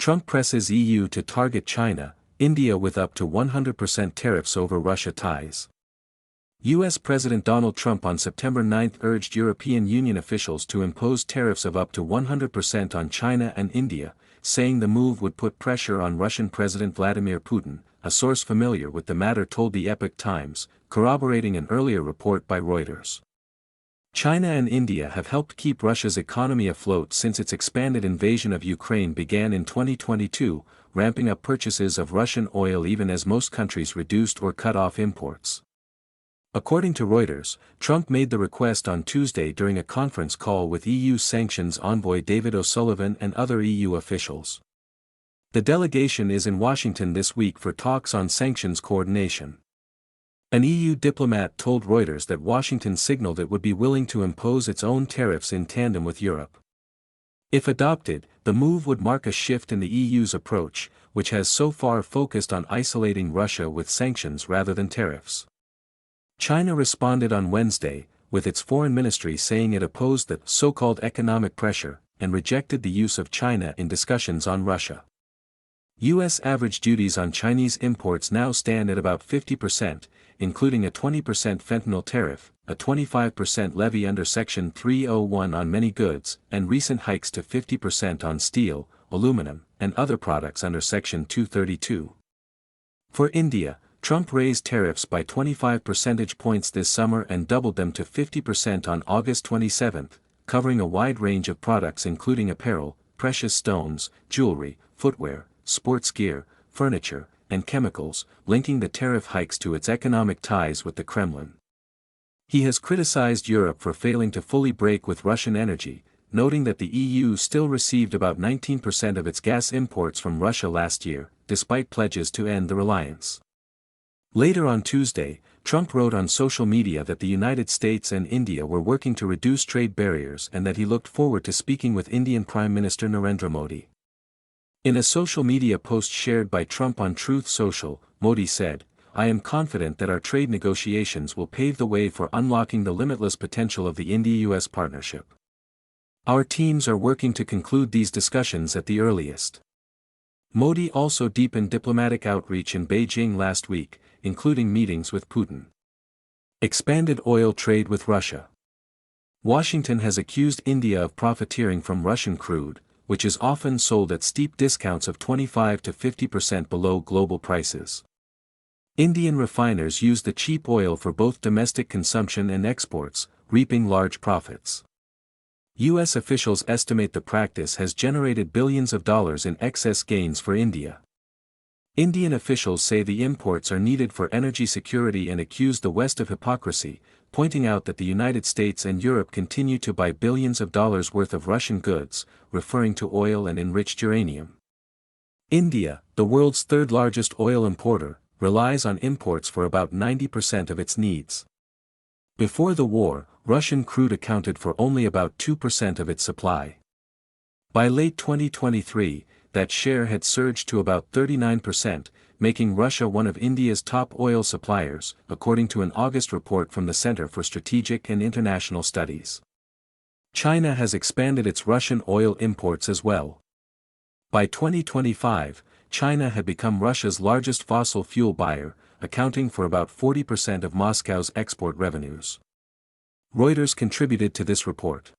Trump presses EU to target China, India with up to 100% tariffs over Russia ties. U.S. President Donald Trump on September 9 urged European Union officials to impose tariffs of up to 100% on China and India, saying the move would put pressure on Russian President Vladimir Putin, a source familiar with the matter told the Epoch Times, corroborating an earlier report by Reuters. China and India have helped keep Russia's economy afloat since its expanded invasion of Ukraine began in 2022, ramping up purchases of Russian oil even as most countries reduced or cut off imports. According to Reuters, Trump made the request on Tuesday during a conference call with EU sanctions envoy David O'Sullivan and other EU officials. The delegation is in Washington this week for talks on sanctions coordination. An EU diplomat told Reuters that Washington signaled it would be willing to impose its own tariffs in tandem with Europe. If adopted, the move would mark a shift in the EU's approach, which has so far focused on isolating Russia with sanctions rather than tariffs. China responded on Wednesday, with its foreign ministry saying it opposed the so-called economic pressure, and rejected the use of China in discussions on Russia. U.S. average duties on Chinese imports now stand at about 50%, including a 20% fentanyl tariff, a 25% levy under Section 301 on many goods, and recent hikes to 50% on steel, aluminum, and other products under Section 232. For India, Trump raised tariffs by 25 percentage points this summer and doubled them to 50% on August 27, covering a wide range of products including apparel, precious stones, jewelry, footwear, sports gear, furniture, and chemicals, linking the tariff hikes to its economic ties with the Kremlin. He has criticized Europe for failing to fully break with Russian energy, noting that the EU still received about 19% of its gas imports from Russia last year, despite pledges to end the reliance. Later on Tuesday, Trump wrote on social media that the United States and India were working to reduce trade barriers and that he looked forward to speaking with Indian Prime Minister Narendra Modi. In a social media post shared by Trump on Truth Social, Modi said, "I am confident that our trade negotiations will pave the way for unlocking the limitless potential of the India-US partnership. Our teams are working to conclude these discussions at the earliest." Modi also deepened diplomatic outreach in Beijing last week, including meetings with Putin. Expanded oil trade with Russia. Washington has accused India of profiteering from Russian crude, which is often sold at steep discounts of 25 to 50% below global prices. Indian refiners use the cheap oil for both domestic consumption and exports, reaping large profits. U.S. officials estimate the practice has generated billions of dollars in excess gains for India. Indian officials say the imports are needed for energy security and accuse the West of hypocrisy, pointing out that the United States and Europe continue to buy billions of dollars worth of Russian goods, referring to oil and enriched uranium. India, the world's third-largest oil importer, relies on imports for about 90% of its needs. Before the war, Russian crude accounted for only about 2% of its supply. By late 2023, that share had surged to about 39%, making Russia one of India's top oil suppliers, according to an August report from the Center for Strategic and International Studies. China has expanded its Russian oil imports as well. By 2025, China had become Russia's largest fossil fuel buyer, accounting for about 40% of Moscow's export revenues. Reuters contributed to this report.